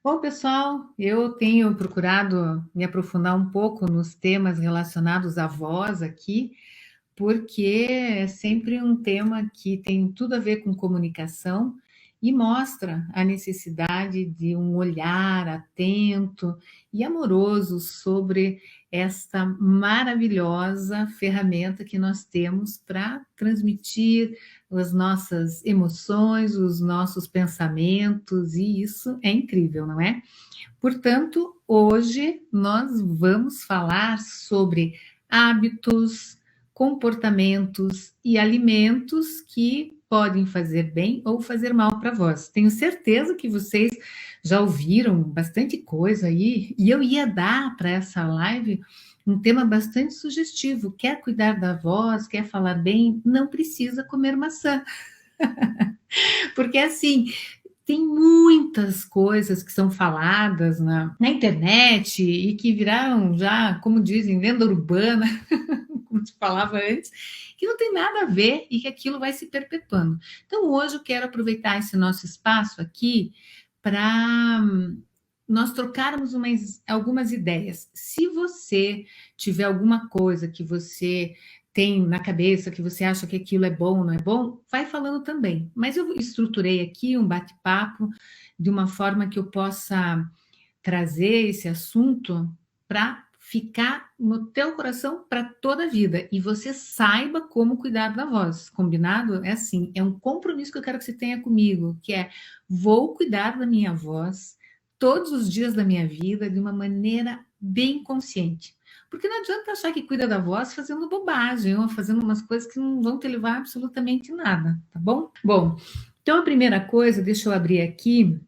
Bom, pessoal, eu tenho procurado me aprofundar um pouco nos temas relacionados à voz aqui, porque é sempre um tema que tem tudo a ver com comunicação e mostra a necessidade de um olhar atento e amoroso sobre esta maravilhosa ferramenta que nós temos para transmitir as nossas emoções, os nossos pensamentos, e isso é incrível, não é? Portanto, hoje nós vamos falar sobre hábitos, comportamentos e alimentos que podem fazer bem ou fazer mal para vós. Tenho certeza que vocês já ouviram bastante coisa aí, e eu ia dar para essa live um tema bastante sugestivo. Quer cuidar da voz, quer falar bem, não precisa comer maçã. Porque assim, tem muitas coisas que são faladas na internet e que viraram já, como dizem, lenda urbana, como se falava antes, que não tem nada a ver e que aquilo vai se perpetuando. Então, hoje eu quero aproveitar esse nosso espaço aqui para nós trocarmos algumas ideias. Se você tiver alguma coisa que você tem na cabeça, que você acha que aquilo é bom ou não é bom, vai falando também. Mas eu estruturei aqui um bate-papo de uma forma que eu possa trazer esse assunto para ficar no teu coração para toda a vida e você saiba como cuidar da voz. Combinado? É assim, é um compromisso que eu quero que você tenha comigo, que é vou cuidar da minha voz todos os dias da minha vida de uma maneira bem consciente. Porque não adianta achar que cuida da voz fazendo bobagem ou fazendo umas coisas que não vão te levar a absolutamente nada, tá bom? Bom, então a primeira coisa, deixa eu abrir aqui,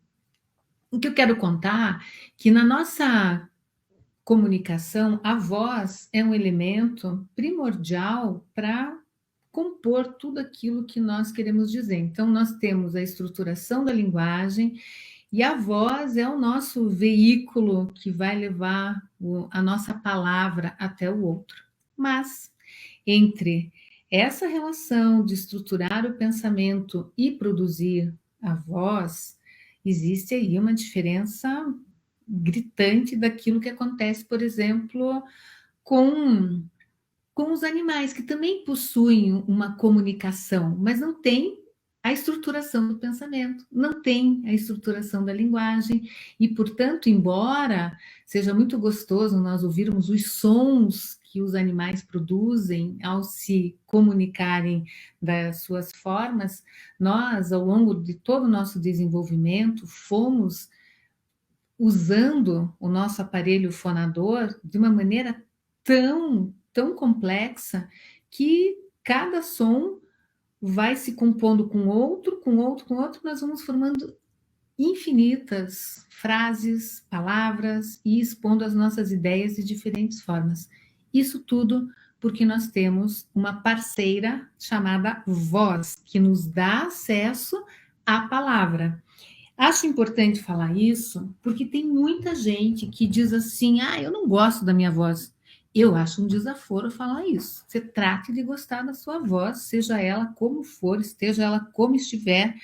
o que eu quero contar, que na nossa comunicação, a voz é um elemento primordial para compor tudo aquilo que nós queremos dizer. Então, nós temos a estruturação da linguagem e a voz é o nosso veículo que vai levar a nossa palavra até o outro. Mas, entre essa relação de estruturar o pensamento e produzir a voz, existe aí uma diferença gritante daquilo que acontece, por exemplo, com, com os animais, que também possuem uma comunicação, mas não tem a estruturação do pensamento, não tem a estruturação da linguagem, e, portanto, embora seja muito gostoso nós ouvirmos os sons que os animais produzem ao se comunicarem das suas formas, nós, ao longo de todo o nosso desenvolvimento, fomos usando o nosso aparelho fonador de uma maneira tão complexa que cada som vai se compondo com outro, com outro, com outro, nós vamos formando infinitas frases, palavras e expondo as nossas ideias de diferentes formas. Isso tudo porque nós temos uma parceira chamada voz, que nos dá acesso à palavra. Acho importante falar isso, porque tem muita gente que diz assim: ah, eu não gosto da minha voz. Eu acho um desaforo falar isso. Você trate de gostar da sua voz, seja ela como for, esteja ela como estiver,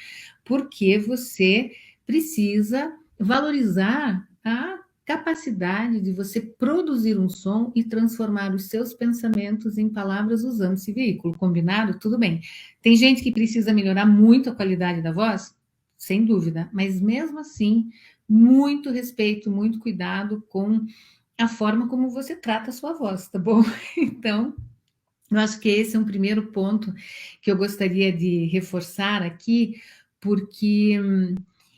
porque você precisa valorizar a capacidade de você produzir um som e transformar os seus pensamentos em palavras usando esse veículo. Combinado? Tudo bem. Tem gente que precisa melhorar muito a qualidade da voz? Sem dúvida, mas mesmo assim, muito respeito, muito cuidado com a forma como você trata a sua voz, tá bom? Então, eu acho que esse é um primeiro ponto que eu gostaria de reforçar aqui, porque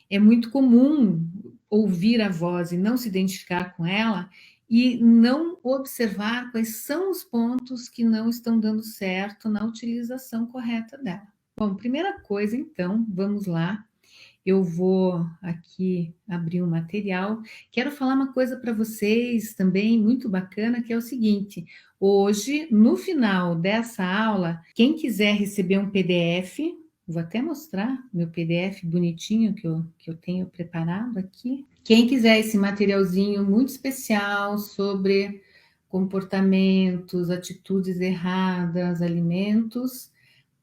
é muito comum ouvir a voz e não se identificar com ela e não observar quais são os pontos que não estão dando certo na utilização correta dela. Bom, primeira coisa, então, vamos lá. Eu vou aqui abrir o material. Quero falar uma coisa para vocês também muito bacana, que é o seguinte: hoje, no final dessa aula, quem quiser receber um PDF, vou até mostrar meu PDF bonitinho que eu tenho preparado aqui. Quem quiser esse materialzinho muito especial sobre comportamentos, atitudes erradas, alimentos,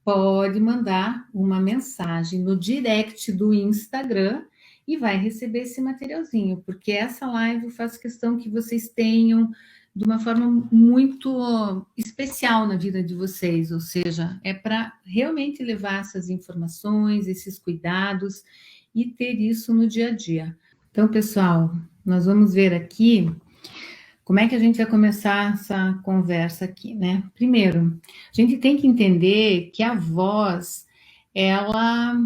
pode mandar uma mensagem no direct do Instagram e vai receber esse materialzinho, porque essa live eu faço questão que vocês tenham de uma forma muito especial na vida de vocês, ou seja, é para realmente levar essas informações, esses cuidados e ter isso no dia a dia. Então, pessoal, nós vamos ver aqui como é que a gente vai começar essa conversa aqui, né? Primeiro, a gente tem que entender que a voz, ela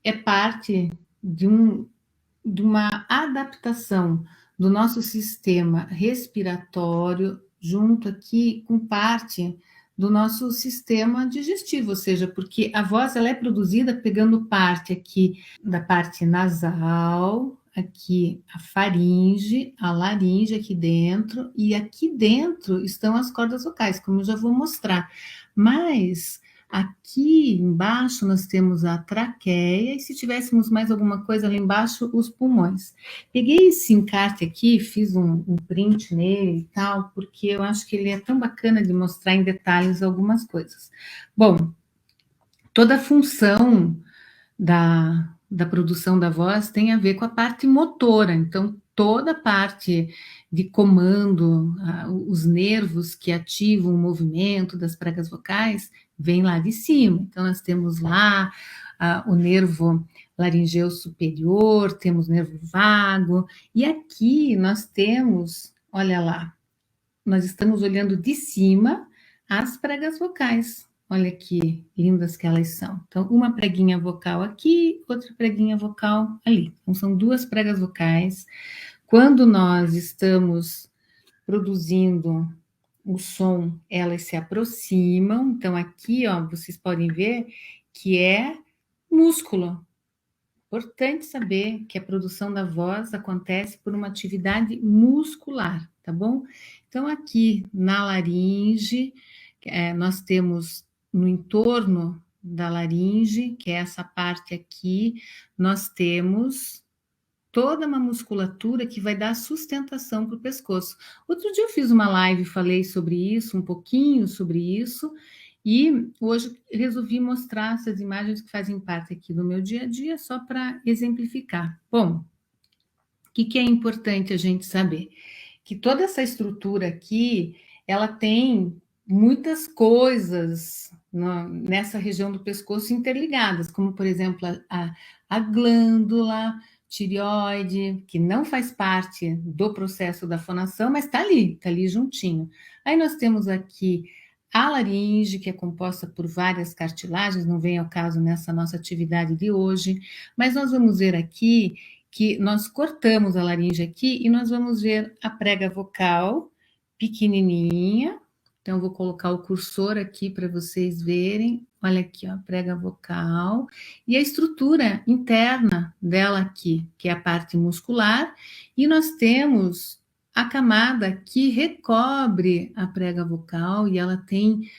é parte de uma adaptação do nosso sistema respiratório junto aqui com parte do nosso sistema digestivo, ou seja, porque a voz ela é produzida pegando parte aqui da parte nasal, aqui a faringe, a laringe aqui dentro, e aqui dentro estão as cordas vocais, como eu já vou mostrar. Mas aqui embaixo nós temos a traqueia, e se tivéssemos mais alguma coisa ali embaixo, os pulmões. Peguei esse encarte aqui, fiz um print nele e tal, porque eu acho que ele é tão bacana de mostrar em detalhes algumas coisas. Bom, toda a função da produção da voz tem a ver com a parte motora, então toda a parte de comando, os nervos que ativam o movimento das pregas vocais, vem lá de cima. Então nós temos lá o nervo laringeu superior, temos nervo vago, e aqui nós temos, olha lá, nós estamos olhando de cima as pregas vocais. Olha que lindas que elas são. Então, uma preguinha vocal aqui, outra preguinha vocal ali. Então, são duas pregas vocais. Quando nós estamos produzindo o som, elas se aproximam. Então, aqui, ó, vocês podem ver que é músculo. Importante saber que a produção da voz acontece por uma atividade muscular, tá bom? Então, aqui na laringe, nós temos no entorno da laringe, que é essa parte aqui, nós temos toda uma musculatura que vai dar sustentação para o pescoço. Outro dia eu fiz uma live, falei sobre isso, um pouquinho sobre isso, e hoje resolvi mostrar essas imagens que fazem parte aqui do meu dia a dia, só para exemplificar. Bom, o que é importante a gente saber? Que toda essa estrutura aqui, ela tem muitas coisas nessa região do pescoço interligadas, como, por exemplo, a glândula tireoide, que não faz parte do processo da fonação, mas está ali juntinho. Aí nós temos aqui a laringe, que é composta por várias cartilagens, não vem ao caso nessa nossa atividade de hoje, mas nós vamos ver aqui que nós cortamos a laringe aqui e nós vamos ver a prega vocal pequenininha. Então, eu vou colocar o cursor aqui para vocês verem. Olha aqui, ó, a prega vocal. E a estrutura interna dela aqui, que é a parte muscular. E nós temos a camada que recobre a prega vocal e ela tem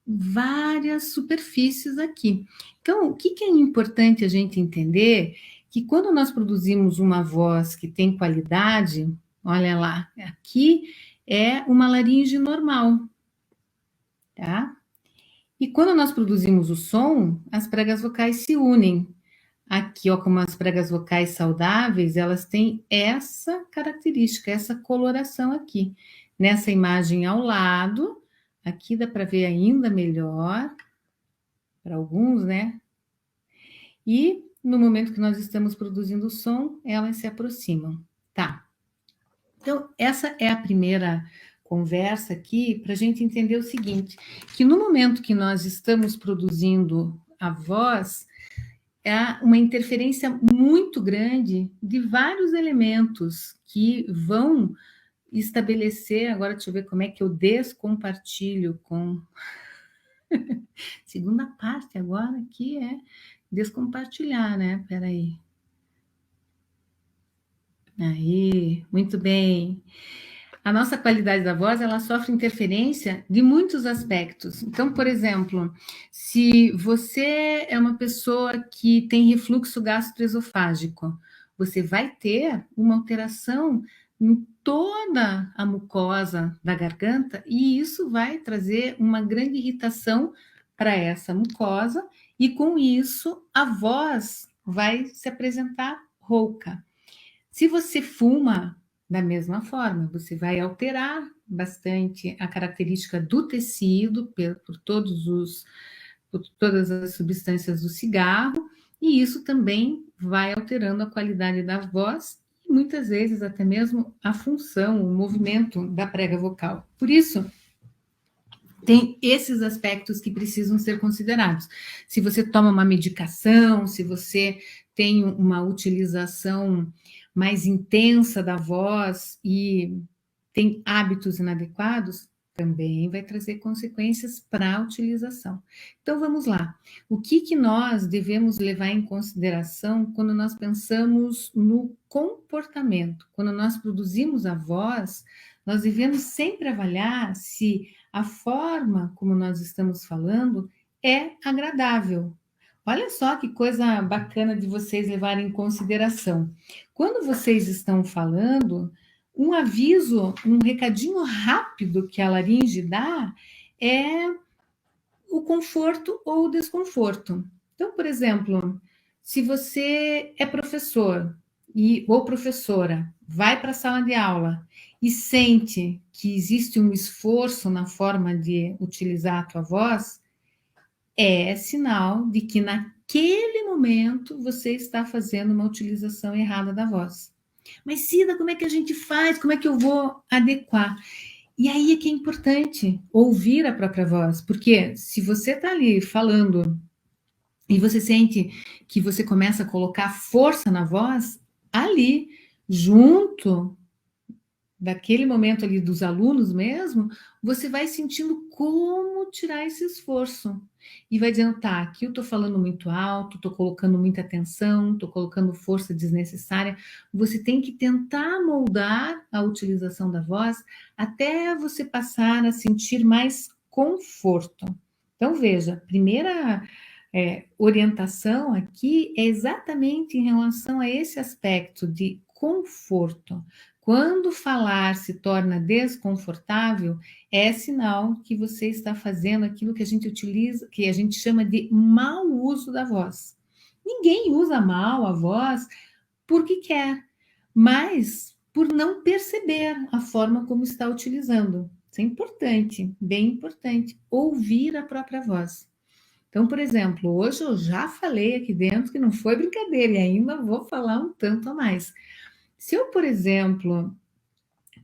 várias superfícies aqui. Então, o que é importante a gente entender? Que quando nós produzimos uma voz que tem qualidade, olha lá, aqui é uma laringe normal, tá? E quando nós produzimos o som, as pregas vocais se unem. Aqui, ó, como as pregas vocais saudáveis, elas têm essa característica, essa coloração aqui. Nessa imagem ao lado, aqui dá para ver ainda melhor, para alguns, né? E no momento que nós estamos produzindo o som, elas se aproximam, tá? Então, essa é a primeira conversa aqui para a gente entender o seguinte: que no momento que nós estamos produzindo a voz, há uma interferência muito grande de vários elementos que vão estabelecer. Agora, deixa eu ver como é que eu descompartilho com. Segunda parte agora aqui é descompartilhar, né? Peraí. Aí, muito bem. A nossa qualidade da voz, ela sofre interferência de muitos aspectos. Então, por exemplo, se você é uma pessoa que tem refluxo gastroesofágico, você vai ter uma alteração em toda a mucosa da garganta e isso vai trazer uma grande irritação para essa mucosa e com isso a voz vai se apresentar rouca. Se você fuma, da mesma forma, você vai alterar bastante a característica do tecido por todas as substâncias do cigarro, e isso também vai alterando a qualidade da voz e muitas vezes até mesmo a função, o movimento da prega vocal. Por isso, tem esses aspectos que precisam ser considerados. Se você toma uma medicação, se você tem uma utilização mais intensa da voz e tem hábitos inadequados, também vai trazer consequências para a utilização. Então vamos lá. O que nós devemos levar em consideração quando nós pensamos no comportamento? Quando nós produzimos a voz, nós devemos sempre avaliar se a forma como nós estamos falando é agradável. Olha só que coisa bacana de vocês levarem em consideração. Quando vocês estão falando, um aviso, um recadinho rápido que a laringe dá é o conforto ou o desconforto. Então, por exemplo, se você é professor ou professora, vai para a sala de aula e sente que existe um esforço na forma de utilizar a tua voz, é sinal de que naquele momento você está fazendo uma utilização errada da voz. Mas, Cida, como é que a gente faz? Como é que eu vou adequar? E aí é que é importante ouvir a própria voz, porque se você está ali falando e você sente que você começa a colocar força na voz, ali, junto daquele momento ali dos alunos mesmo, você vai sentindo como tirar esse esforço. E vai dizendo, tá, aqui eu estou falando muito alto, estou colocando muita atenção, estou colocando força desnecessária. Você tem que tentar moldar a utilização da voz até você passar a sentir mais conforto. Então, veja, primeira orientação aqui é exatamente em relação a esse aspecto de conforto. Quando falar se torna desconfortável, é sinal que você está fazendo aquilo que a gente utiliza, que a gente chama de mau uso da voz. Ninguém usa mal a voz porque quer, mas por não perceber a forma como está utilizando. Isso é importante, bem importante, ouvir a própria voz. Então, por exemplo, hoje eu já falei aqui dentro que não foi brincadeira e ainda vou falar um tanto a mais. Se eu, por exemplo,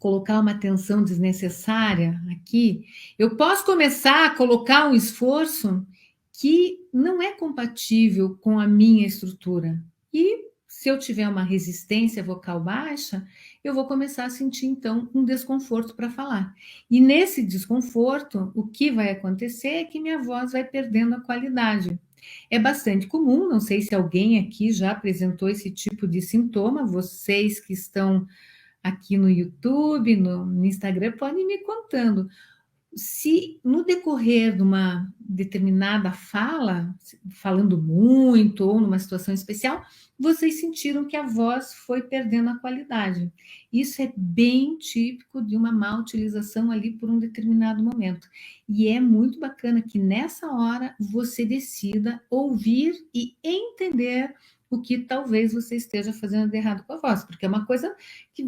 colocar uma tensão desnecessária aqui, eu posso começar a colocar um esforço que não é compatível com a minha estrutura. E se eu tiver uma resistência vocal baixa, eu vou começar a sentir então um desconforto para falar. E nesse desconforto, o que vai acontecer é que minha voz vai perdendo a qualidade. É bastante comum, não sei se alguém aqui já apresentou esse tipo de sintoma, vocês que estão aqui no YouTube, no Instagram, podem ir me contando. Se no decorrer de uma determinada fala, falando muito ou numa situação especial, vocês sentiram que a voz foi perdendo a qualidade. Isso é bem típico de uma má utilização ali por um determinado momento. E é muito bacana que nessa hora você decida ouvir e entender o que talvez você esteja fazendo de errado com a voz, porque é uma coisa que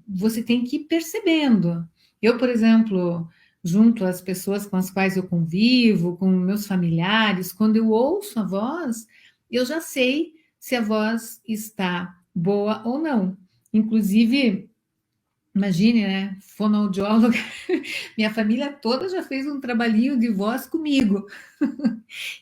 você tem que ir percebendo. Eu, por exemplo, junto às pessoas com as quais eu convivo, com meus familiares, quando eu ouço a voz, eu já sei se a voz está boa ou não. Inclusive, imagine, né? Fonoaudióloga, minha família toda já fez um trabalhinho de voz comigo.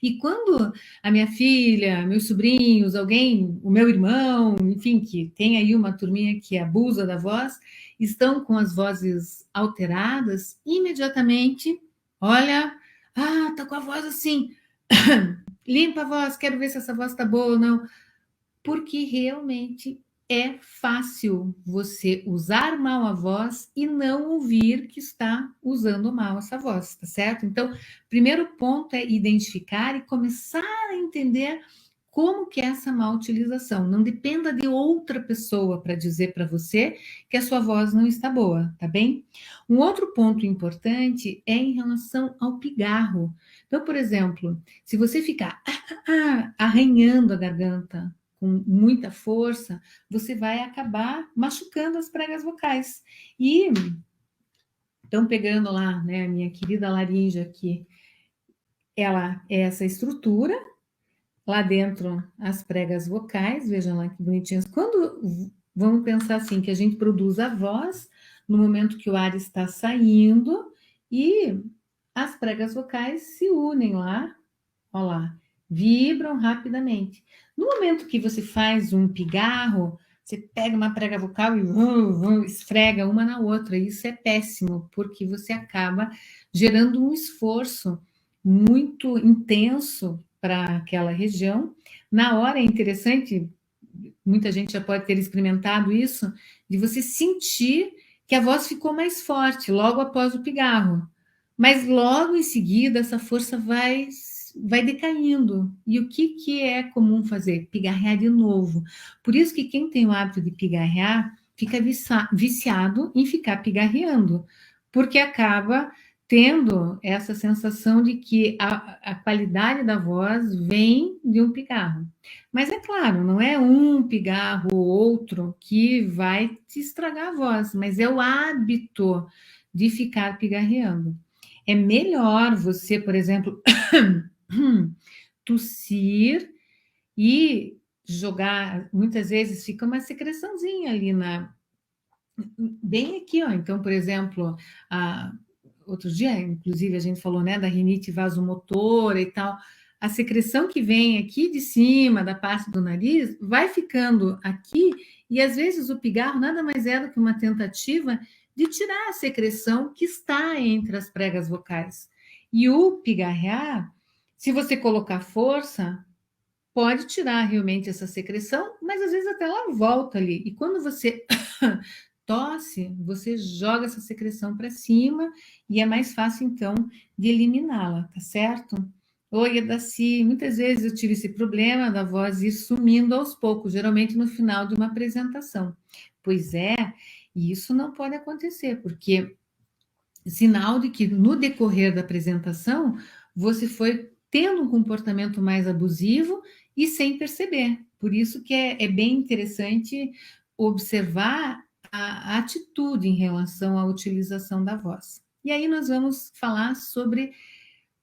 E quando a minha filha, meus sobrinhos, alguém, o meu irmão, enfim, que tem aí uma turminha que abusa da voz, estão com as vozes alteradas, imediatamente, olha, tá com a voz assim, limpa a voz, quero ver se essa voz tá boa ou não, porque realmente é fácil você usar mal a voz e não ouvir que está usando mal essa voz, tá certo? Então, primeiro ponto é identificar e começar a entender como que é essa má utilização. Não dependa de outra pessoa para dizer para você que a sua voz não está boa, tá bem? Um outro ponto importante é em relação ao pigarro. Então, por exemplo, se você ficar arranhando a garganta com muita força, você vai acabar machucando as pregas vocais. E estão pegando lá, né, a minha querida laringe aqui, ela é essa estrutura, lá dentro as pregas vocais, vejam lá que bonitinhas. Quando vamos pensar assim, que a gente produz a voz no momento que o ar está saindo e as pregas vocais se unem lá, olha lá, vibram rapidamente. No momento que você faz um pigarro, você pega uma prega vocal e esfrega uma na outra. Isso é péssimo, porque você acaba gerando um esforço muito intenso para aquela região. Na hora é interessante, muita gente já pode ter experimentado isso, de você sentir que a voz ficou mais forte logo após o pigarro. Mas logo em seguida essa força vai decaindo. E o que é comum fazer? Pigarrear de novo. Por isso que quem tem o hábito de pigarrear fica viciado em ficar pigarreando, porque acaba tendo essa sensação de que a qualidade da voz vem de um pigarro. Mas é claro, não é um pigarro ou outro que vai te estragar a voz, mas é o hábito de ficar pigarreando. É melhor você, por exemplo, tossir e jogar. Muitas vezes fica uma secreçãozinha ali bem aqui, ó. Então, por exemplo, outro dia, inclusive, a gente falou, né, da rinite vasomotora e tal. A secreção que vem aqui de cima, da parte do nariz, vai ficando aqui, e às vezes o pigarro nada mais é do que uma tentativa de tirar a secreção que está entre as pregas vocais. E o pigarrear, se você colocar força, pode tirar realmente essa secreção, mas às vezes até ela volta ali. E quando você tosse, você joga essa secreção para cima e é mais fácil, então, de eliminá-la, tá certo? Oi, Daci, muitas vezes eu tive esse problema da voz ir sumindo aos poucos, geralmente no final de uma apresentação. Pois é, e isso não pode acontecer, porque sinal de que no decorrer da apresentação você foi tendo um comportamento mais abusivo e sem perceber. Por isso que é bem interessante observar a atitude em relação à utilização da voz. E aí nós vamos falar sobre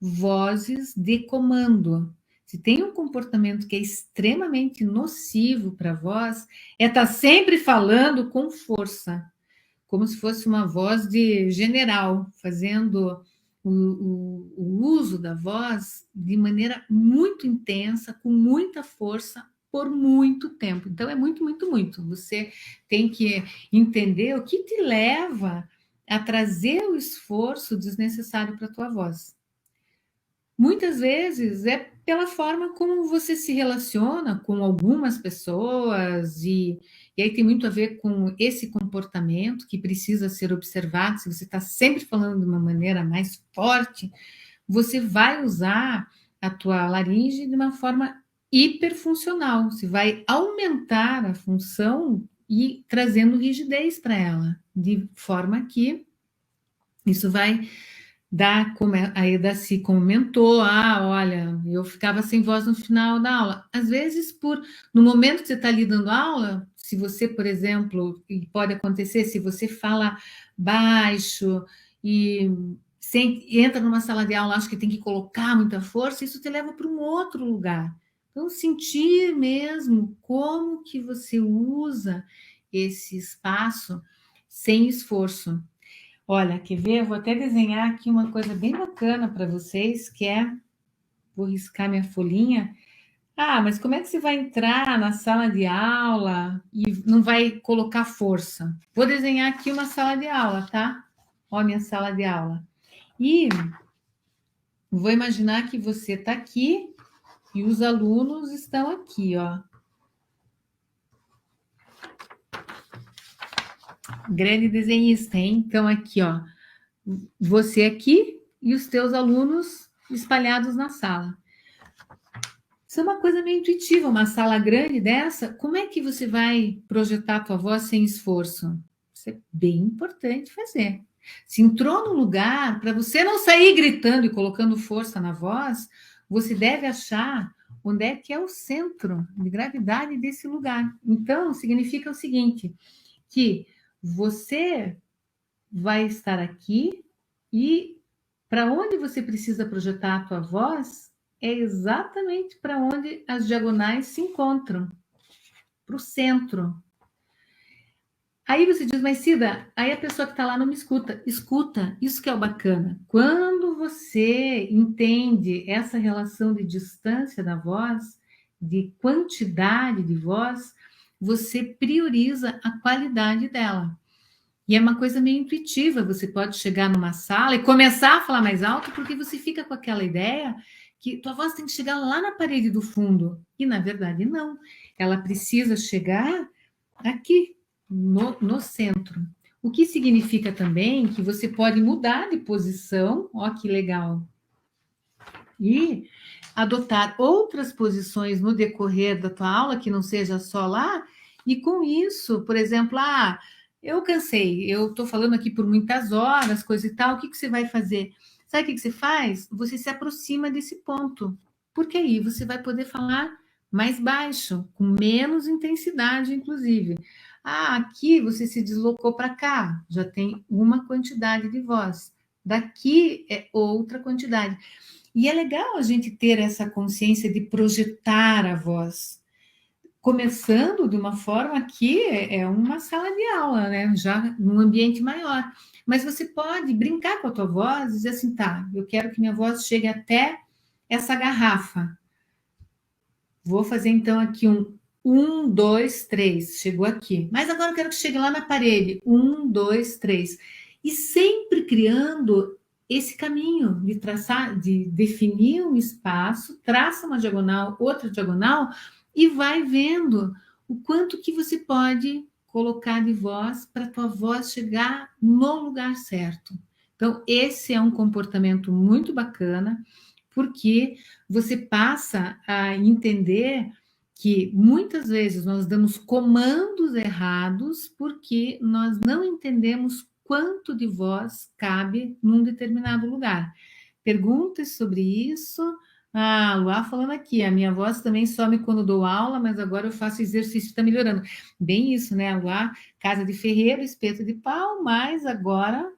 vozes de comando. Se tem um comportamento que é extremamente nocivo para a voz, é estar sempre falando com força, como se fosse uma voz de general, fazendo o uso da voz de maneira muito intensa, com muita força, por muito tempo. Então, é muito, muito, muito. Você tem que entender o que te leva a trazer o esforço desnecessário para a tua voz. Muitas vezes é pela forma como você se relaciona com algumas pessoas, e aí tem muito a ver com esse comportamento que precisa ser observado. Se você está sempre falando de uma maneira mais forte, você vai usar a tua laringe de uma forma hiperfuncional. Você vai aumentar a função e trazendo rigidez para ela, de forma que isso vai como a Edaci comentou, olha, eu ficava sem voz no final da aula. Às vezes, no momento que você está ali dando aula, se você, por exemplo, e pode acontecer, se você fala baixo e entra numa sala de aula, acho que tem que colocar muita força, isso te leva para um outro lugar. Então, sentir mesmo como que você usa esse espaço sem esforço. Olha, quer ver? Eu vou até desenhar aqui uma coisa bem bacana para vocês, que é... Vou riscar minha folhinha. Mas como é que você vai entrar na sala de aula e não vai colocar força? Vou desenhar aqui uma sala de aula, tá? Ó, minha sala de aula. E vou imaginar que você está aqui e os alunos estão aqui, ó. Grande desenhista, hein? Então, aqui, ó. Você aqui e os teus alunos espalhados na sala. Isso é uma coisa meio intuitiva, uma sala grande dessa, como é que você vai projetar a tua voz sem esforço? Isso é bem importante fazer. Se entrou no lugar, para você não sair gritando e colocando força na voz, você deve achar onde é que é o centro de gravidade desse lugar. Então, significa o seguinte, que você vai estar aqui e para onde você precisa projetar a tua voz é exatamente para onde as diagonais se encontram, para o centro. Aí você diz, mas Cida, aí a pessoa que está lá não me escuta. Escuta, isso que é o bacana. Quando você entende essa relação de distância da voz, de quantidade de voz, você prioriza a qualidade dela. E é uma coisa meio intuitiva, você pode chegar numa sala e começar a falar mais alto, porque você fica com aquela ideia que tua voz tem que chegar lá na parede do fundo. E na verdade não. Ela precisa chegar aqui, no centro. O que significa também que você pode mudar de posição, ó que legal, e adotar outras posições no decorrer da tua aula, que não seja só lá, e com isso, por exemplo, eu cansei, eu estou falando aqui por muitas horas, coisa e tal, o que você vai fazer? Sabe o que você faz? Você se aproxima desse ponto, porque aí você vai poder falar mais baixo, com menos intensidade, inclusive. Aqui você se deslocou para cá, já tem uma quantidade de voz. Daqui é outra quantidade. E é legal a gente ter essa consciência de projetar a voz, começando de uma forma que é uma sala de aula, né? Já num ambiente maior. Mas você pode brincar com a tua voz e dizer assim, tá, eu quero que minha voz chegue até essa garrafa. Vou fazer então aqui um, dois, três. Chegou aqui. Mas agora eu quero que chegue lá na parede. Um, dois, três. E sempre criando esse caminho de traçar, de definir um espaço, traça uma diagonal, outra diagonal, e vai vendo o quanto que você pode colocar de voz para a tua voz chegar no lugar certo. Então, esse é um comportamento muito bacana, porque você passa a entender que muitas vezes nós damos comandos errados porque nós não entendemos quanto de voz cabe num determinado lugar. Perguntas sobre isso. Luá falando aqui, a minha voz também some quando dou aula, mas agora eu faço exercício, está melhorando. Bem isso, né, Luá? Casa de ferreiro, espeto de pau, mas agora,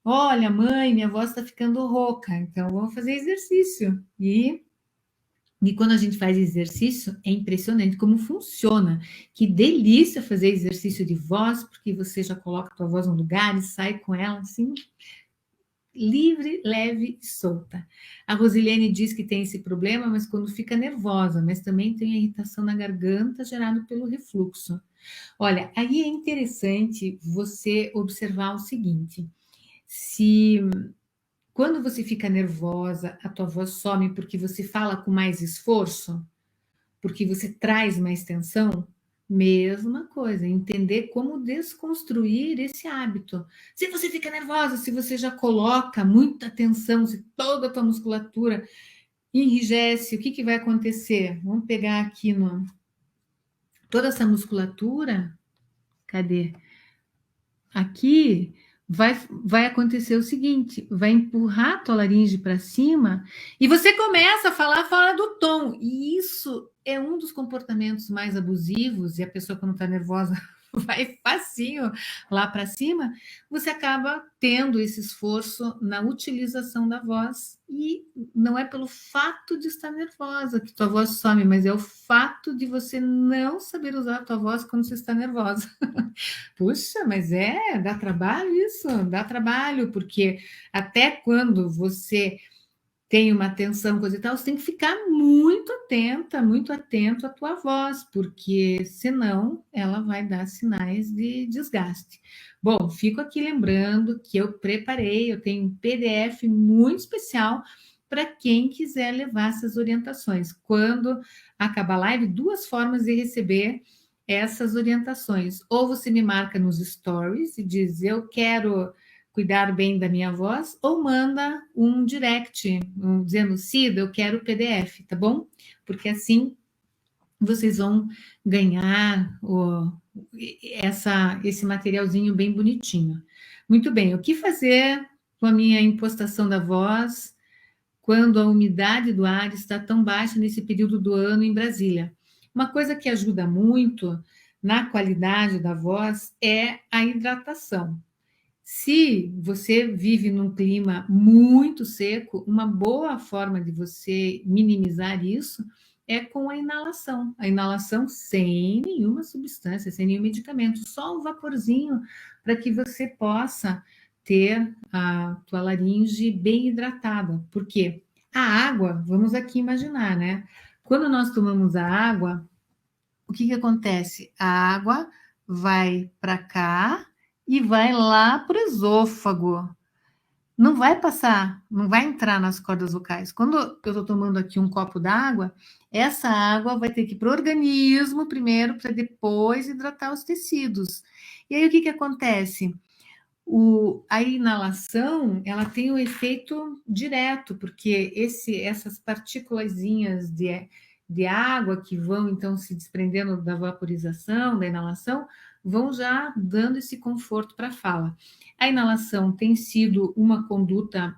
olha, mãe, minha voz está ficando rouca, então vamos fazer exercício. E quando a gente faz exercício, é impressionante como funciona. Que delícia fazer exercício de voz, porque você já coloca a tua voz no lugar e sai com ela assim, livre, leve e solta. A Rosilene diz que tem esse problema, mas quando fica nervosa, mas também tem a irritação na garganta gerada pelo refluxo. Olha, aí é interessante você observar o seguinte: se quando você fica nervosa, a tua voz some porque você fala com mais esforço, porque você traz mais tensão, mesma coisa, entender como desconstruir esse hábito. Se você fica nervosa, se você já coloca muita tensão, se toda a tua musculatura enrijece, o que, que vai acontecer? Vamos pegar aqui toda essa musculatura, cadê? Aqui vai acontecer o seguinte, vai empurrar a tua laringe para cima e você começa a falar fora do tom. E isso é um dos comportamentos mais abusivos, e a pessoa quando está nervosa vai facinho lá para cima, você acaba tendo esse esforço na utilização da voz e não é pelo fato de estar nervosa que tua voz some, mas é o fato de você não saber usar a tua voz quando você está nervosa. Puxa, mas dá trabalho isso, dá trabalho, porque até quando você tem uma atenção, coisa e tal, você tem que ficar muito atenta, muito atento à tua voz, porque senão ela vai dar sinais de desgaste. Bom, fico aqui lembrando que eu preparei, eu tenho um PDF muito especial para quem quiser levar essas orientações. Quando acabar a live, duas formas de receber essas orientações. Ou você me marca nos stories e diz, eu quero cuidar bem da minha voz, ou manda um direct dizendo, Cida, eu quero o PDF, tá bom? Porque assim vocês vão ganhar esse materialzinho bem bonitinho. Muito bem, o que fazer com a minha impostação da voz? quando a umidade do ar está tão baixa nesse período do ano em Brasília. Uma coisa que ajuda muito na qualidade da voz é a hidratação. Se você vive num clima muito seco, uma boa forma de você minimizar isso é com a inalação. A inalação sem nenhuma substância, sem nenhum medicamento, só um vaporzinho para que você possa ter a tua laringe bem hidratada. Por quê? A água, vamos aqui imaginar, né? Quando nós tomamos a água, o que acontece? A água vai para cá e vai lá para o esôfago. Não vai passar, não vai entrar nas cordas vocais. Quando eu estou tomando aqui um copo d'água, essa água vai ter que ir para o organismo primeiro, para depois hidratar os tecidos. E aí o que acontece? A inalação, ela tem um efeito direto, porque essas partículazinhas de água que vão então se desprendendo da vaporização, da inalação, vão já dando esse conforto para a fala. A inalação tem sido uma conduta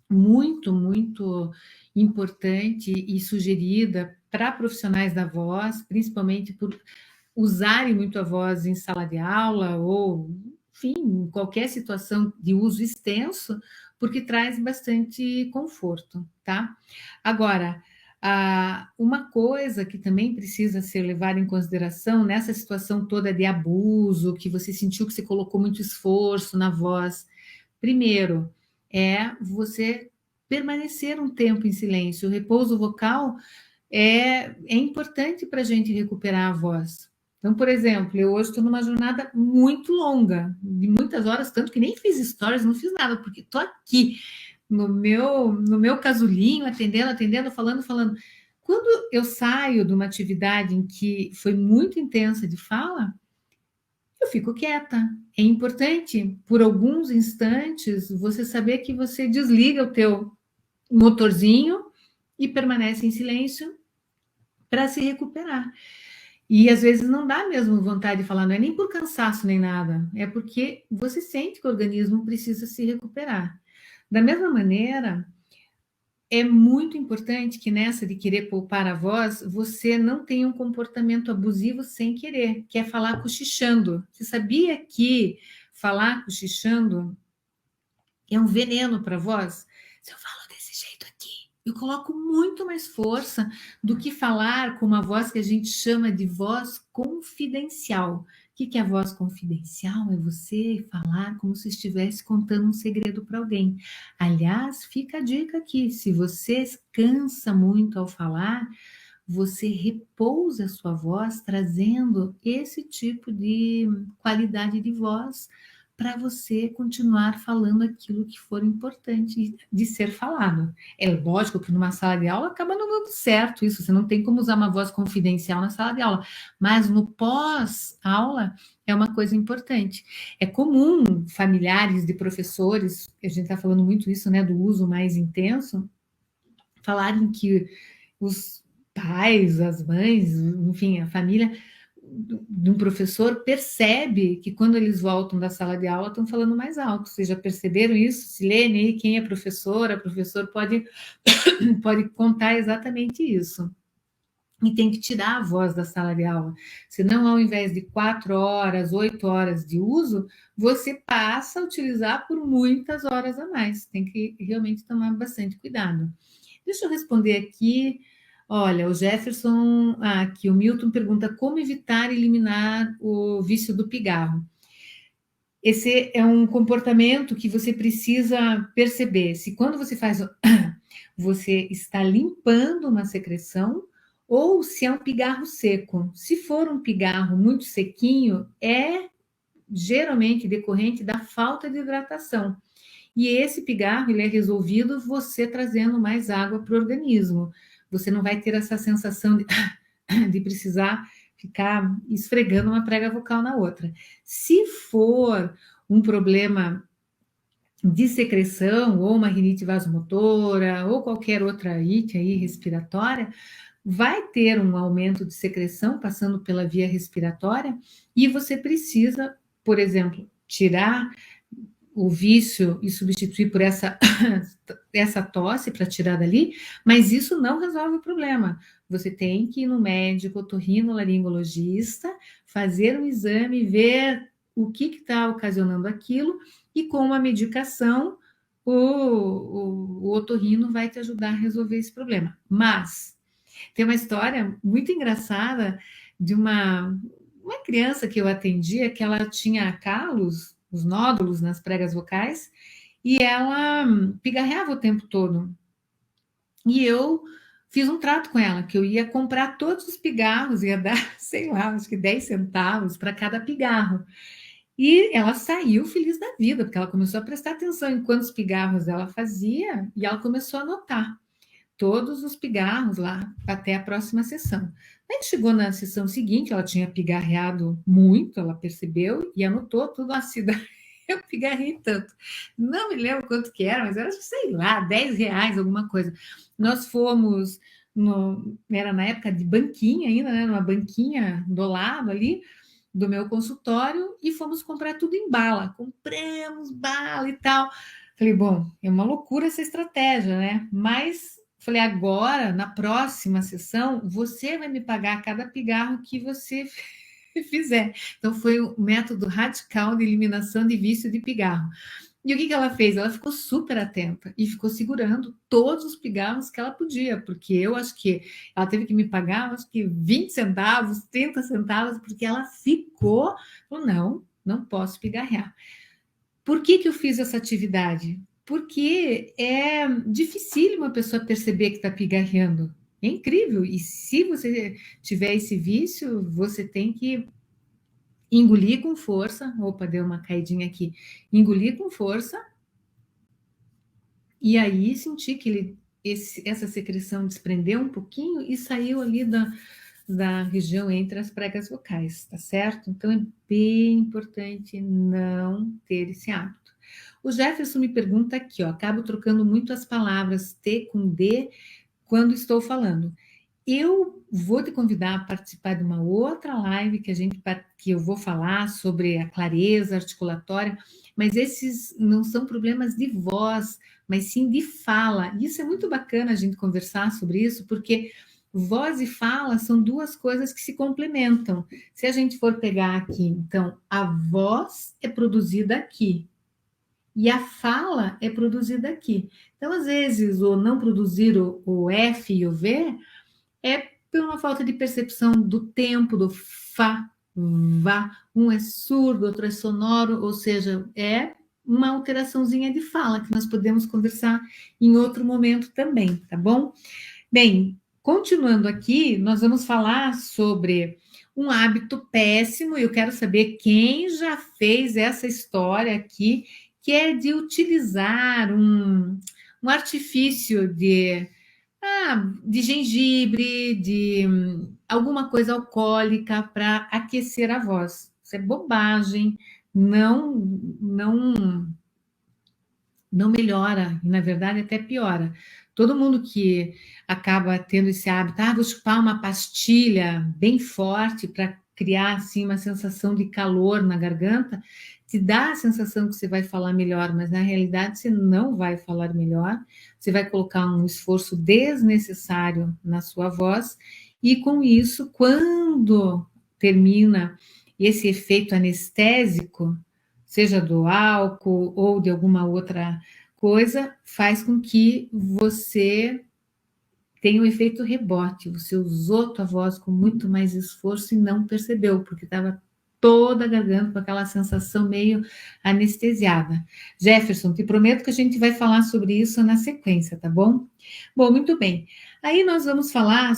muito, muito importante e sugerida para profissionais da voz, principalmente por usarem muito a voz em sala de aula ou, enfim, em qualquer situação de uso extenso, porque traz bastante conforto, tá? Agora, uma coisa que também precisa ser levada em consideração nessa situação toda de abuso, que você sentiu que você colocou muito esforço na voz, primeiro, é você permanecer um tempo em silêncio. O repouso vocal é importante para a gente recuperar a voz. Então, por exemplo, eu hoje estou numa jornada muito longa, de muitas horas, tanto que nem fiz stories, não fiz nada, porque estou aqui no meu casulinho, atendendo, falando. Quando eu saio de uma atividade em que foi muito intensa de fala, eu fico quieta. É importante, por alguns instantes, você saber que você desliga o teu motorzinho e permanece em silêncio para se recuperar. E às vezes não dá mesmo vontade de falar, não é nem por cansaço nem nada, é porque você sente que o organismo precisa se recuperar. Da mesma maneira, é muito importante que nessa de querer poupar a voz, você não tenha um comportamento abusivo sem querer, que é falar cochichando. Você sabia que falar cochichando é um veneno para a voz? Se eu falo desse jeito aqui, eu coloco muito mais força do que falar com uma voz que a gente chama de voz confidencial. O que é a voz confidencial? É você falar como se estivesse contando um segredo para alguém. Aliás, fica a dica aqui: se você cansa muito ao falar, você repousa a sua voz, trazendo esse tipo de qualidade de voz para você continuar falando aquilo que for importante de ser falado. É lógico que numa sala de aula acaba não dando certo isso, você não tem como usar uma voz confidencial na sala de aula, mas no pós-aula é uma coisa importante. É comum familiares de professores, a gente está falando muito isso, né, do uso mais intenso, falarem que os pais, as mães, enfim, a família de um professor percebe que quando eles voltam da sala de aula estão falando mais alto. Vocês já perceberam isso? Silene, aí, quem é professor pode contar exatamente isso. E tem que tirar a voz da sala de aula. Senão, ao invés de 4 horas, 8 horas de uso, você passa a utilizar por muitas horas a mais. Tem que realmente tomar bastante cuidado. Deixa eu responder aqui. Olha, o Jefferson, aqui o Milton pergunta como evitar eliminar o vício do pigarro. Esse é um comportamento que você precisa perceber. Se quando você faz, você está limpando uma secreção ou se é um pigarro seco. Se for um pigarro muito sequinho, é geralmente decorrente da falta de hidratação. E esse pigarro ele é resolvido você trazendo mais água para o organismo. Você não vai ter essa sensação de precisar ficar esfregando uma prega vocal na outra. Se for um problema de secreção, ou uma rinite vasomotora, ou qualquer outra ite aí respiratória, vai ter um aumento de secreção passando pela via respiratória e você precisa, por exemplo, tirar o vício e substituir por essa tosse para tirar dali, mas isso não resolve o problema. Você tem que ir no médico, otorrinolaringologista, fazer um exame, ver o que está ocasionando aquilo, e com uma medicação, o otorrino vai te ajudar a resolver esse problema. Mas tem uma história muito engraçada de uma criança que eu atendia, que ela tinha calos, os nódulos nas pregas vocais, e ela pigarreava o tempo todo. E eu fiz um trato com ela, que eu ia comprar todos os pigarros, ia dar, sei lá, acho que 10 centavos para cada pigarro. E ela saiu feliz da vida, porque ela começou a prestar atenção em quantos pigarros ela fazia, e ela começou a anotar todos os pigarros lá até a próxima sessão. Aí chegou na sessão seguinte, ela tinha pigarreado muito, ela percebeu e anotou tudo assim. Eu pigarrei tanto. Não me lembro quanto que era, mas era, sei lá, 10 reais, alguma coisa. Nós fomos, era na época de banquinha ainda, né? Numa banquinha do lado ali do meu consultório, e fomos comprar tudo em bala. Compramos bala e tal. Falei, bom, é uma loucura essa estratégia, né? Mas falei, agora, na próxima sessão, você vai me pagar cada pigarro que você fizer. Então, foi um método radical de eliminação de vício de pigarro. E o que ela fez? Ela ficou super atenta e ficou segurando todos os pigarros que ela podia, porque eu acho que ela teve que me pagar, acho que 20 centavos, 30 centavos, porque ela ficou, falou, não posso pigarrear. Por que eu fiz essa atividade? Porque é difícil uma pessoa perceber que está pigarreando. É incrível. E se você tiver esse vício, você tem que engolir com força. Opa, deu uma caidinha aqui. Engolir com força. E aí sentir que essa secreção desprendeu um pouquinho e saiu ali da região entre as pregas vocais, tá certo? Então é bem importante não ter esse hábito. O Jefferson me pergunta aqui, ó, acabo trocando muito as palavras T com D quando estou falando. Eu vou te convidar a participar de uma outra live que eu vou falar sobre a clareza articulatória, mas esses não são problemas de voz, mas sim de fala. E isso é muito bacana a gente conversar sobre isso, porque voz e fala são duas coisas que se complementam. Se a gente for pegar aqui, então, a voz é produzida aqui e a fala é produzida aqui. Então, às vezes, o não produzir o F e o V é por uma falta de percepção do tempo, do Fá, Vá. Um é surdo, outro é sonoro, ou seja, é uma alteraçãozinha de fala que nós podemos conversar em outro momento também, tá bom? Bem, continuando aqui, nós vamos falar sobre um hábito péssimo, e eu quero saber quem já fez essa história aqui, que é de utilizar um artifício de gengibre, de alguma coisa alcoólica para aquecer a voz. Isso é bobagem, não, não, não melhora, e na verdade até piora. Todo mundo que acaba tendo esse hábito, vou chupar uma pastilha bem forte para criar assim uma sensação de calor na garganta, te dá a sensação que você vai falar melhor, mas na realidade você não vai falar melhor, você vai colocar um esforço desnecessário na sua voz, e com isso, quando termina esse efeito anestésico, seja do álcool ou de alguma outra coisa, faz com que você tenha um efeito rebote. Você usou tua voz com muito mais esforço e não percebeu, porque estava toda a garganta com aquela sensação meio anestesiada. Jefferson, te prometo que a gente vai falar sobre isso na sequência, tá bom? Bom, muito bem. Aí nós vamos falar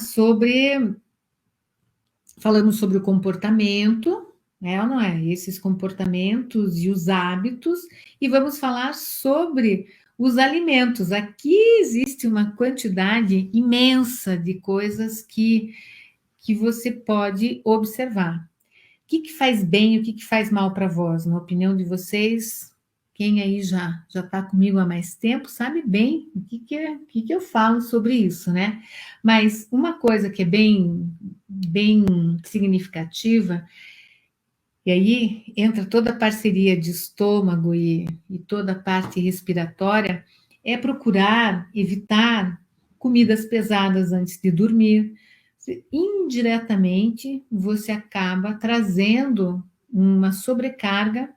falamos sobre o comportamento, né, ou não é? Esses comportamentos e os hábitos, e vamos falar sobre os alimentos. Aqui existe uma quantidade imensa de coisas que você pode observar. O que faz bem e o que faz mal para a voz? Na opinião de vocês, quem aí já está comigo há mais tempo sabe bem o que eu falo sobre isso, né? Mas uma coisa que é bem significativa E aí entra toda a parceria de estômago e toda a parte respiratória, é procurar evitar comidas pesadas antes de dormir. Indiretamente, você acaba trazendo uma sobrecarga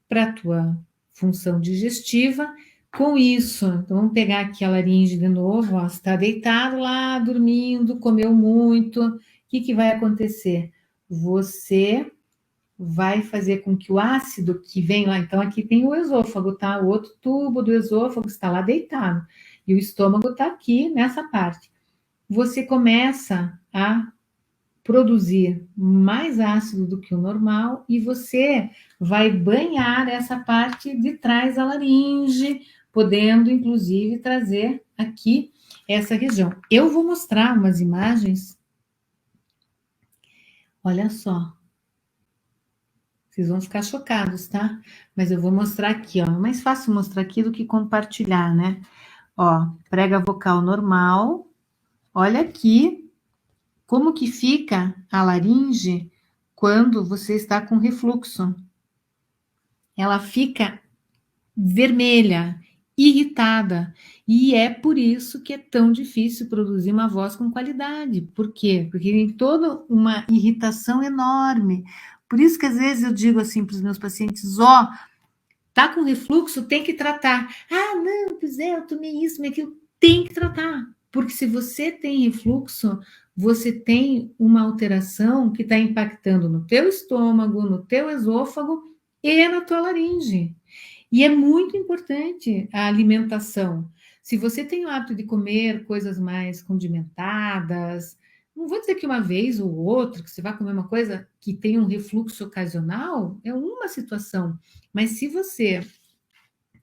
para a tua função digestiva. Com isso, então vamos pegar aqui a laringe de novo, ó, você está deitado lá, dormindo, comeu muito, o que, que vai acontecer? Você vai fazer com que o ácido que vem lá, então aqui tem o esôfago, tá? O outro tubo do esôfago está lá deitado, e o estômago está aqui nessa parte. Você começa a produzir mais ácido do que o normal e você vai banhar essa parte de trás da laringe, podendo inclusive trazer aqui essa região. Eu vou mostrar umas imagens. Olha só. Vocês vão ficar chocados, tá? Mas eu vou mostrar aqui, ó. É mais fácil mostrar aqui do que compartilhar, né? Ó, prega vocal normal. Olha aqui como que fica a laringe quando você está com refluxo. Ela fica vermelha, irritada. E é por isso que é tão difícil produzir uma voz com qualidade. Por quê? Porque tem toda uma irritação enorme. Por isso que às vezes eu digo assim para os meus pacientes, ó, tá com refluxo, tem que tratar. Ah, não, pois é, eu tomei isso, mas aquilo. Tem que tratar. Porque se você tem refluxo, você tem uma alteração que está impactando no teu estômago, no teu esôfago e na tua laringe. E é muito importante a alimentação. Se você tem o hábito de comer coisas mais condimentadas, não vou dizer que uma vez ou outra, que você vai comer uma coisa que tem um refluxo ocasional, é uma situação. Mas se você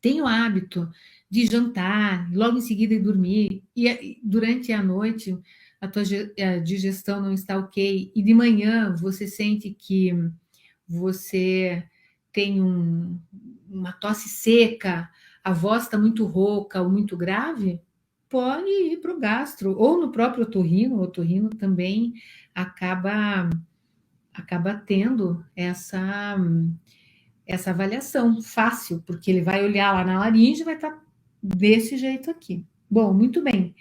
tem o hábito de jantar, logo em seguida ir dormir, e durante a noite a tua digestão não está ok, e de manhã você sente que você tem uma tosse seca, a voz está muito rouca ou muito grave, pode ir para o gastro, ou no próprio otorrino, o otorrino também acaba, acaba tendo essa avaliação fácil, porque ele vai olhar lá na laringe e vai estar desse jeito aqui. Bom, muito bem.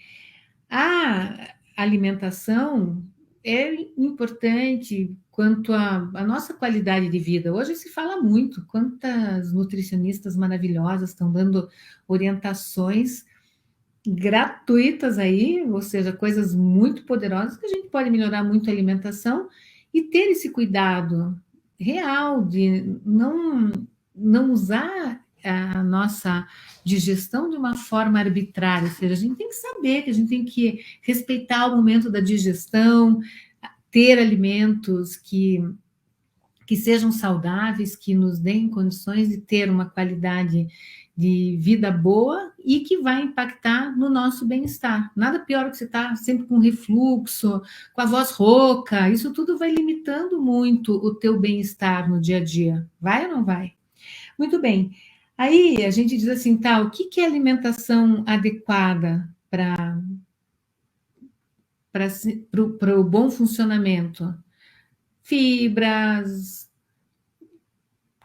A alimentação é importante quanto à nossa qualidade de vida. Hoje se fala muito, quantas nutricionistas maravilhosas estão dando orientações gratuitas aí, ou seja, coisas muito poderosas que a gente pode melhorar muito a alimentação e ter esse cuidado real de não usar a nossa digestão de uma forma arbitrária, ou seja, a gente tem que saber que a gente tem que respeitar o momento da digestão, ter alimentos que sejam saudáveis, que nos deem condições de ter uma qualidade de vida boa e que vai impactar no nosso bem-estar. Nada pior que você estar sempre com refluxo, com a voz rouca, isso tudo vai limitando muito o teu bem-estar no dia a dia. Vai ou não vai? Muito bem. Aí a gente diz assim, tá, o que é alimentação adequada para o bom funcionamento? Fibras,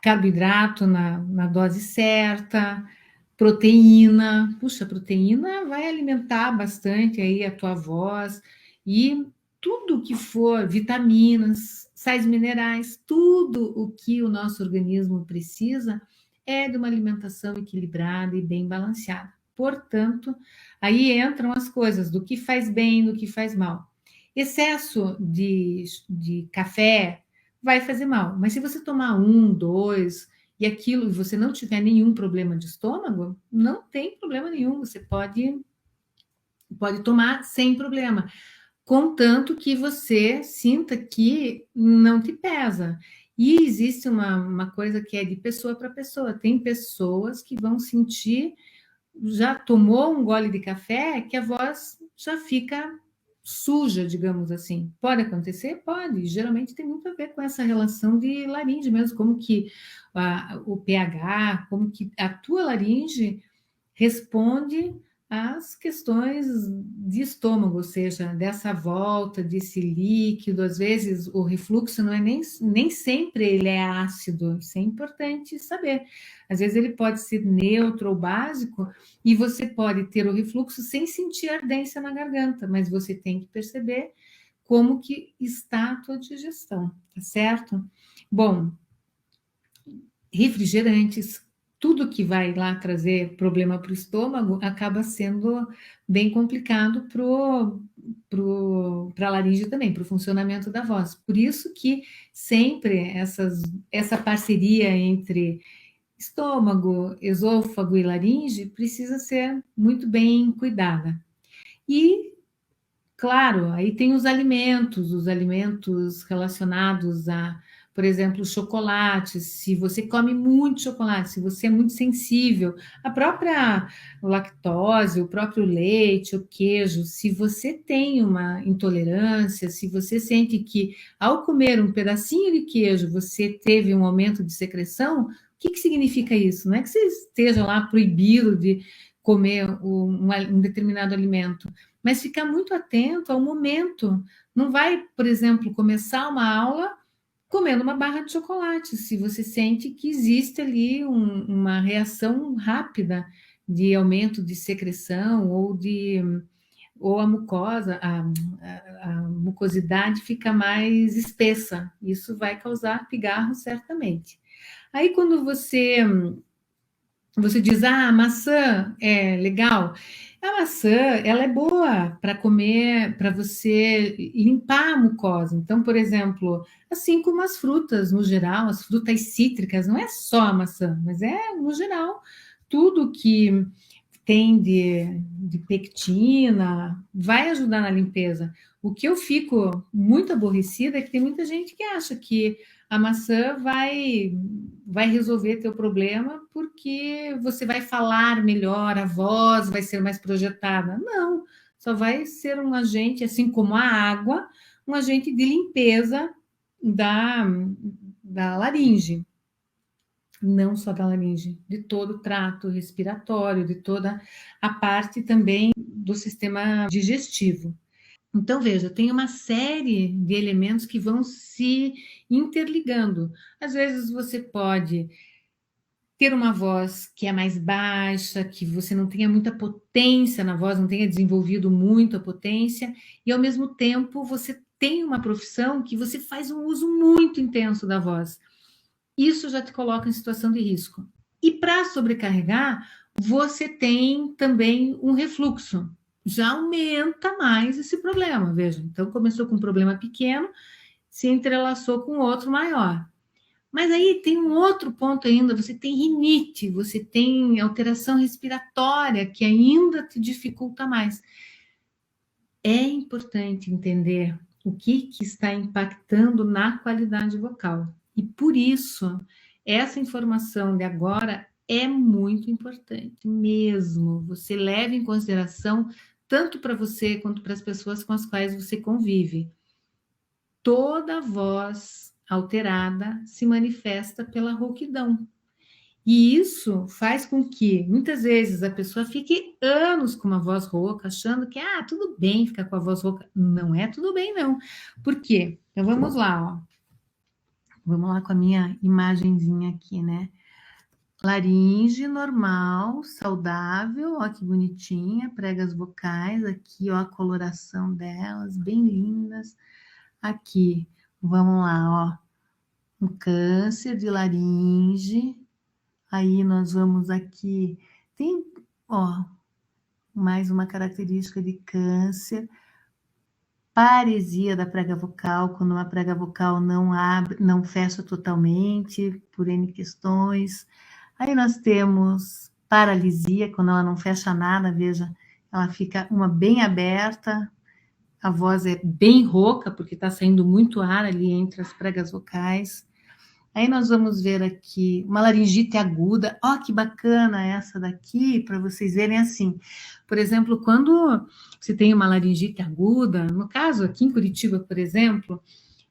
carboidrato na dose certa, proteína. Puxa, proteína vai alimentar bastante aí a tua voz e tudo que for vitaminas, sais minerais, tudo o que o nosso organismo precisa é de uma alimentação equilibrada e bem balanceada. Portanto, aí entram as coisas do que faz bem, do que faz mal. Excesso de café vai fazer mal, mas se você tomar um, dois, e aquilo e você não tiver nenhum problema de estômago, não tem problema nenhum, você pode tomar sem problema, contanto que você sinta que não te pesa. E existe uma coisa que é de pessoa para pessoa. Tem pessoas que vão sentir, já tomou um gole de café, que a voz já fica suja, digamos assim. Pode acontecer? Pode. Geralmente tem muito a ver com essa relação de laringe mesmo, como que o pH, como que a tua laringe responde as questões de estômago, ou seja, dessa volta desse líquido, às vezes o refluxo não é nem sempre ele é ácido, isso é importante saber. Às vezes ele pode ser neutro ou básico, e você pode ter o refluxo sem sentir ardência na garganta, mas você tem que perceber como que está a tua digestão, tá certo? Bom, refrigerantes, tudo que vai lá trazer problema para o estômago acaba sendo bem complicado para a laringe também, para o funcionamento da voz. Por isso que sempre essa parceria entre estômago, esôfago e laringe precisa ser muito bem cuidada. E claro, aí tem os alimentos relacionados a, por exemplo, chocolate. Se você come muito chocolate, se você é muito sensível, a própria lactose, o próprio leite, o queijo, se você tem uma intolerância, se você sente que ao comer um pedacinho de queijo você teve um aumento de secreção, o que significa isso? Não é que você esteja lá proibido de comer um determinado alimento, mas ficar muito atento ao momento. Não vai, por exemplo, começar uma aula comendo uma barra de chocolate, se você sente que existe ali uma reação rápida de aumento de secreção ou a mucosa, a mucosidade fica mais espessa. Isso vai causar pigarro certamente. Aí quando você diz, a maçã é legal. A maçã, ela é boa para comer, para você limpar a mucosa. Então, por exemplo, assim como as frutas no geral, as frutas cítricas, não é só a maçã, mas é no geral, tudo que tem de pectina vai ajudar na limpeza. O que eu fico muito aborrecida é que tem muita gente que acha que a maçã vai resolver teu problema porque você vai falar melhor, a voz vai ser mais projetada. Não, só vai ser um agente, assim como a água, um agente de limpeza da, da laringe. Não só da laringe, de todo o trato respiratório, de toda a parte também do sistema digestivo. Então, veja, tem uma série de elementos que vão se interligando. Às vezes você pode ter uma voz que é mais baixa, que você não tenha muita potência na voz, não tenha desenvolvido muito a potência, e ao mesmo tempo você tem uma profissão que você faz um uso muito intenso da voz. Isso já te coloca em situação de risco. E para sobrecarregar, você tem também um refluxo. Já aumenta mais esse problema, veja. Então, começou com um problema pequeno, se entrelaçou com outro maior. Mas aí tem um outro ponto ainda, você tem rinite, você tem alteração respiratória, que ainda te dificulta mais. É importante entender o que está impactando na qualidade vocal. E por isso, essa informação de agora é muito importante mesmo. Você leva em consideração tanto para você quanto para as pessoas com as quais você convive. Toda voz alterada se manifesta pela rouquidão. E isso faz com que, muitas vezes, a pessoa fique anos com uma voz rouca, achando que, tudo bem ficar com a voz rouca. Não é tudo bem, não. Por quê? Então, vamos lá, ó. Vamos lá com a minha imagenzinha aqui, né? Laringe normal, saudável, ó que bonitinha, pregas vocais, aqui, ó, a coloração delas, bem lindas. Aqui, vamos lá, ó, um câncer de laringe. Aí nós vamos aqui, tem, ó, mais uma característica de câncer, paresia da prega vocal, quando uma prega vocal não abre, não fecha totalmente, por N questões. Aí nós temos paralisia, quando ela não fecha nada, veja, ela fica uma bem aberta, a voz é bem rouca, porque está saindo muito ar ali entre as pregas vocais. Aí nós vamos ver aqui uma laringite aguda. Ó, que bacana essa daqui, para vocês verem assim. Por exemplo, quando você tem uma laringite aguda, no caso aqui em Curitiba, por exemplo,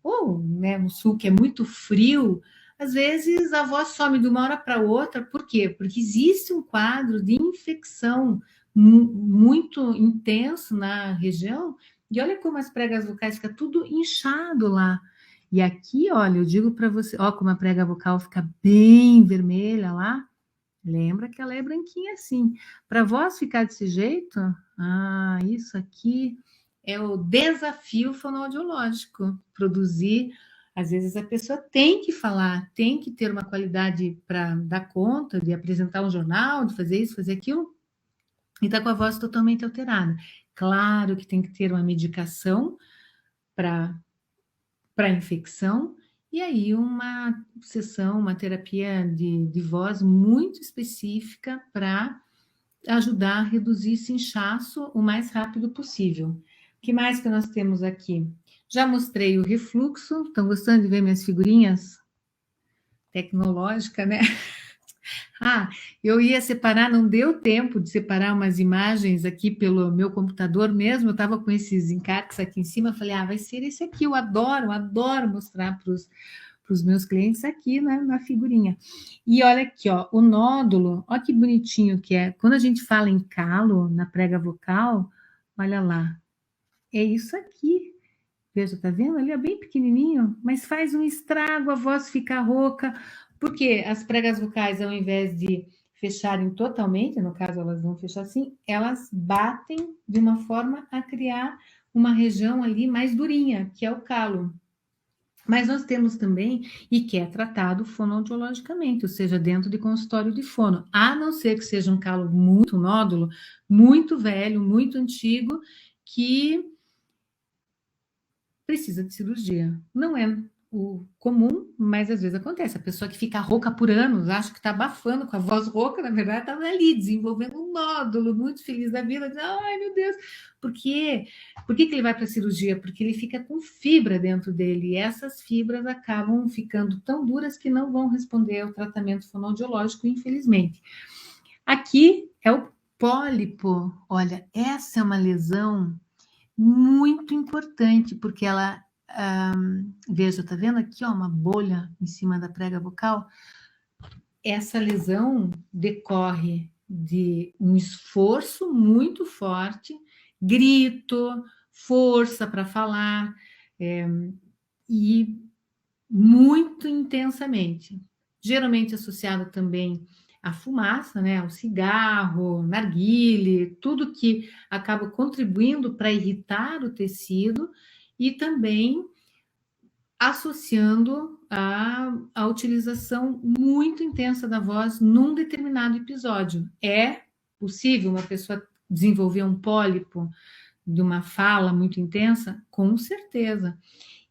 ou né, no sul que é muito frio, às vezes a voz some de uma hora para outra. Por quê? Porque existe um quadro de infecção muito intenso na região, e olha como as pregas vocais ficam tudo inchado lá. E aqui, olha, eu digo para você, ó, como a prega vocal fica bem vermelha lá, lembra que ela é branquinha assim. Para a voz ficar desse jeito, isso aqui é o desafio fonoaudiológico, produzir. Às vezes a pessoa tem que falar, tem que ter uma qualidade para dar conta de apresentar um jornal, de fazer isso, fazer aquilo, e está com a voz totalmente alterada. Claro que tem que ter uma medicação para infecção, e aí uma sessão, uma terapia de voz muito específica para ajudar a reduzir esse inchaço o mais rápido possível. O que mais que nós temos aqui? Já mostrei o refluxo, estão gostando de ver minhas figurinhas? Tecnológica, né? Eu ia separar, não deu tempo de separar umas imagens aqui pelo meu computador mesmo, eu estava com esses encartes aqui em cima, falei, vai ser esse aqui, eu adoro mostrar para os meus clientes aqui, né, na figurinha. E olha aqui, ó, o nódulo, olha que bonitinho que é. Quando a gente fala em calo na prega vocal, olha lá, é isso aqui. Veja, tá vendo? Ali é bem pequenininho, mas faz um estrago, a voz fica rouca, porque as pregas vocais, ao invés de fecharem totalmente, no caso elas vão fechar assim, elas batem de uma forma a criar uma região ali mais durinha, que é o calo. Mas nós temos também, e que é tratado fonoaudiologicamente, ou seja, dentro de consultório de fono, a não ser que seja um calo muito nódulo, muito velho, muito antigo, que precisa de cirurgia. Não é o comum, mas às vezes acontece. A pessoa que fica rouca por anos, acha que está abafando com a voz rouca, na verdade está ali desenvolvendo um nódulo, muito feliz da vida, diz, ai meu Deus, por quê? Por que ele vai para a cirurgia? Porque ele fica com fibra dentro dele, e essas fibras acabam ficando tão duras que não vão responder ao tratamento fonoaudiológico, infelizmente. Aqui é o pólipo. Olha, essa é uma lesão muito importante, porque ela, veja, tá vendo aqui, ó, uma bolha em cima da prega vocal? Essa lesão decorre de um esforço muito forte, grito, força para falar, e muito intensamente. Geralmente associado também à fumaça, né, ao cigarro, narguile, tudo que acaba contribuindo para irritar o tecido e também associando a utilização muito intensa da voz num determinado episódio. É possível uma pessoa desenvolver um pólipo de uma fala muito intensa? Com certeza.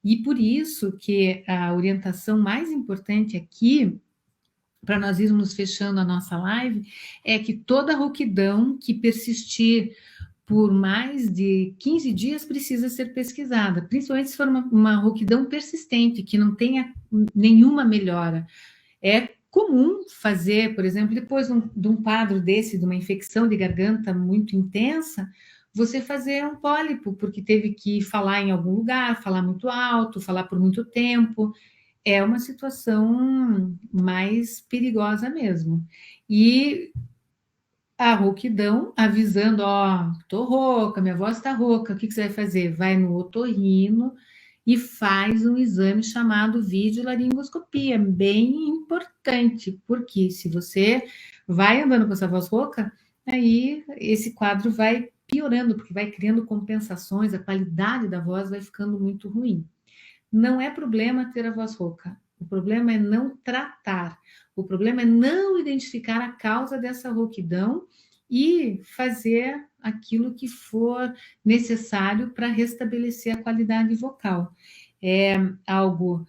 E por isso que a orientação mais importante aqui, para nós irmos fechando a nossa live, é que toda rouquidão que persistir por mais de 15 dias precisa ser pesquisada, principalmente se for uma rouquidão persistente, que não tenha nenhuma melhora. É comum fazer, por exemplo, depois de um quadro desse, de uma infecção de garganta muito intensa, você fazer um pólipo, porque teve que falar em algum lugar, falar muito alto, falar por muito tempo. É uma situação mais perigosa mesmo. E a rouquidão avisando, ó, tô rouca, minha voz tá rouca, o que você vai fazer? Vai no otorrino e faz um exame chamado videolaringoscopia, bem importante, porque se você vai andando com essa voz rouca, aí esse quadro vai piorando, porque vai criando compensações, a qualidade da voz vai ficando muito ruim. Não é problema ter a voz rouca, o problema é não tratar, o problema é não identificar a causa dessa rouquidão e fazer aquilo que for necessário para restabelecer a qualidade vocal. É algo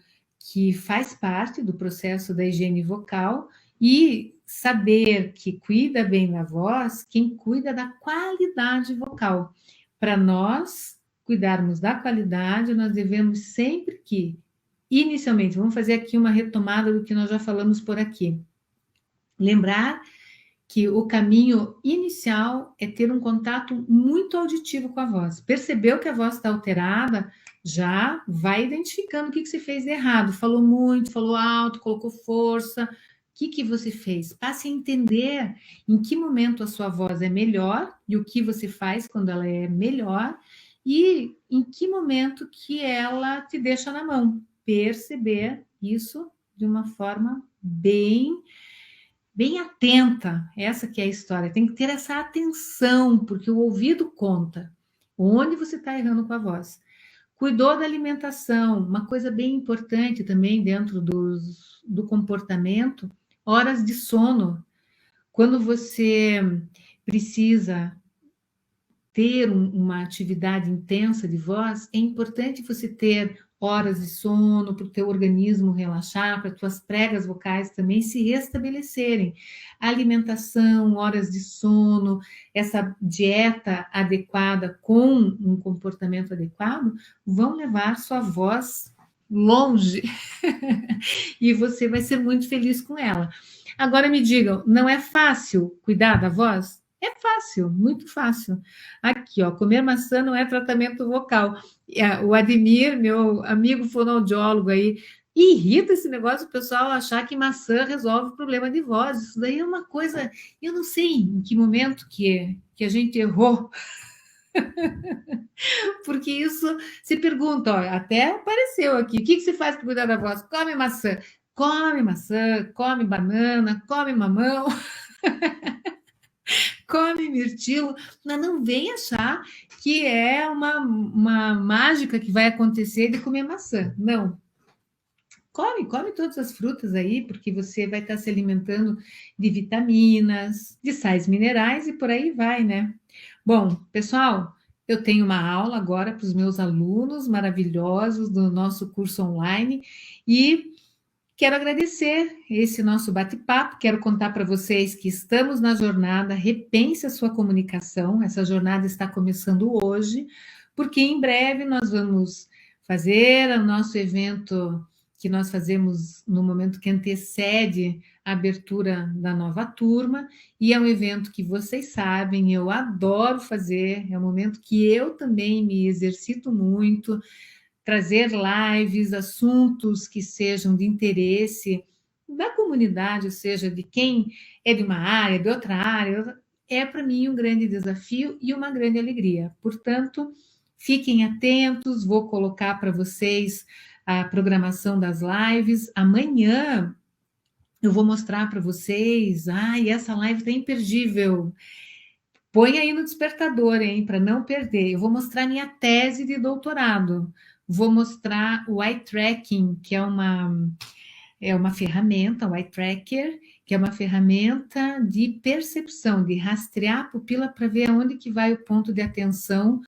que faz parte do processo da higiene vocal e saber que cuida bem da voz, quem cuida da qualidade vocal. Para nós cuidarmos da qualidade, nós devemos sempre que, inicialmente, vamos fazer aqui uma retomada do que nós já falamos por aqui. Lembrar que o caminho inicial é ter um contato muito auditivo com a voz. Percebeu que a voz está alterada, já vai identificando o que você fez de errado. Falou muito, falou alto, colocou força. O que você fez? Passe a entender em que momento a sua voz é melhor e o que você faz quando ela é melhor e em que momento que ela te deixa na mão. Perceber isso de uma forma bem atenta. Essa que é a história. Tem que ter essa atenção, porque o ouvido conta. Onde você está errando com a voz? Cuidou da alimentação, uma coisa bem importante também dentro do comportamento, horas de sono. Quando você precisa ter uma atividade intensa de voz, é importante você ter horas de sono para o teu organismo relaxar, para as tuas pregas vocais também se restabelecerem. Alimentação, horas de sono, essa dieta adequada com um comportamento adequado vão levar sua voz longe e você vai ser muito feliz com ela. Agora me digam, não é fácil cuidar da voz? É fácil, muito fácil. Aqui, ó, comer maçã não é tratamento vocal. O Ademir, meu amigo fonoaudiólogo aí, irrita esse negócio do pessoal achar que maçã resolve o problema de voz. Isso daí é uma coisa, eu não sei em que momento que a gente errou, porque isso se pergunta, ó, até apareceu aqui, o que, que se faz para cuidar da voz? Come maçã, come banana, come mamão, come mirtilo, mas não vem achar que é uma mágica que vai acontecer de comer maçã. Não. Come todas as frutas aí, porque você vai estar se alimentando de vitaminas, de sais minerais e por aí vai, né? Bom, pessoal, eu tenho uma aula agora para os meus alunos maravilhosos do nosso curso online e quero agradecer esse nosso bate-papo. Quero contar para vocês que estamos na jornada Repense a Sua Comunicação. Essa jornada está começando hoje, porque em breve nós vamos fazer o nosso evento que nós fazemos no momento que antecede a abertura da nova turma, e é um evento que vocês sabem, eu adoro fazer, é um momento que eu também me exercito muito, trazer lives, assuntos que sejam de interesse da comunidade, ou seja, de quem é de uma área, de outra área, é para mim um grande desafio e uma grande alegria. Portanto, fiquem atentos, vou colocar para vocês a programação das lives. Amanhã eu vou mostrar para vocês. E essa live está imperdível. Põe aí no despertador, hein, para não perder. Eu vou mostrar minha tese de doutorado. Vou mostrar o eye tracking, que é uma ferramenta, o eye tracker, que é uma ferramenta de percepção, de rastrear a pupila para ver aonde que vai o ponto de atenção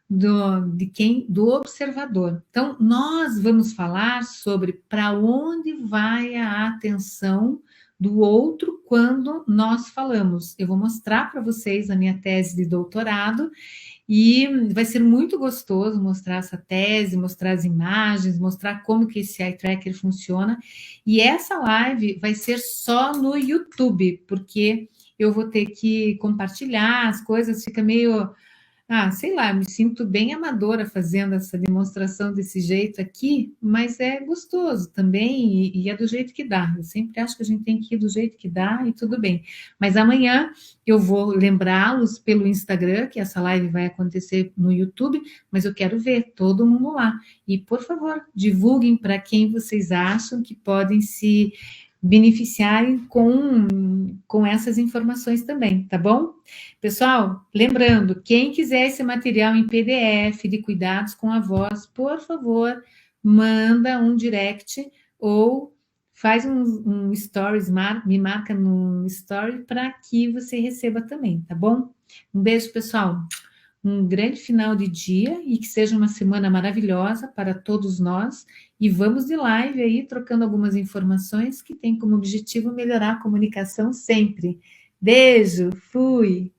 do observador. Então, nós vamos falar sobre para onde vai a atenção do outro quando nós falamos. Eu vou mostrar para vocês a minha tese de doutorado e vai ser muito gostoso mostrar essa tese, mostrar as imagens, mostrar como que esse eye tracker funciona. E essa live vai ser só no YouTube, porque eu vou ter que compartilhar as coisas, fica meio sei lá, me sinto bem amadora fazendo essa demonstração desse jeito aqui, mas é gostoso também e é do jeito que dá. Eu sempre acho que a gente tem que ir do jeito que dá e tudo bem. Mas amanhã eu vou lembrá-los pelo Instagram, que essa live vai acontecer no YouTube, mas eu quero ver todo mundo lá. E, por favor, divulguem para quem vocês acham que podem se beneficiarem com essas informações também, tá bom? Pessoal, lembrando, quem quiser esse material em PDF de cuidados com a voz, por favor, manda um direct ou faz um stories, me marca num story para que você receba também, tá bom? Um beijo, pessoal. Um grande final de dia e que seja uma semana maravilhosa para todos nós. E vamos de live aí, trocando algumas informações que tem como objetivo melhorar a comunicação sempre. Beijo, fui!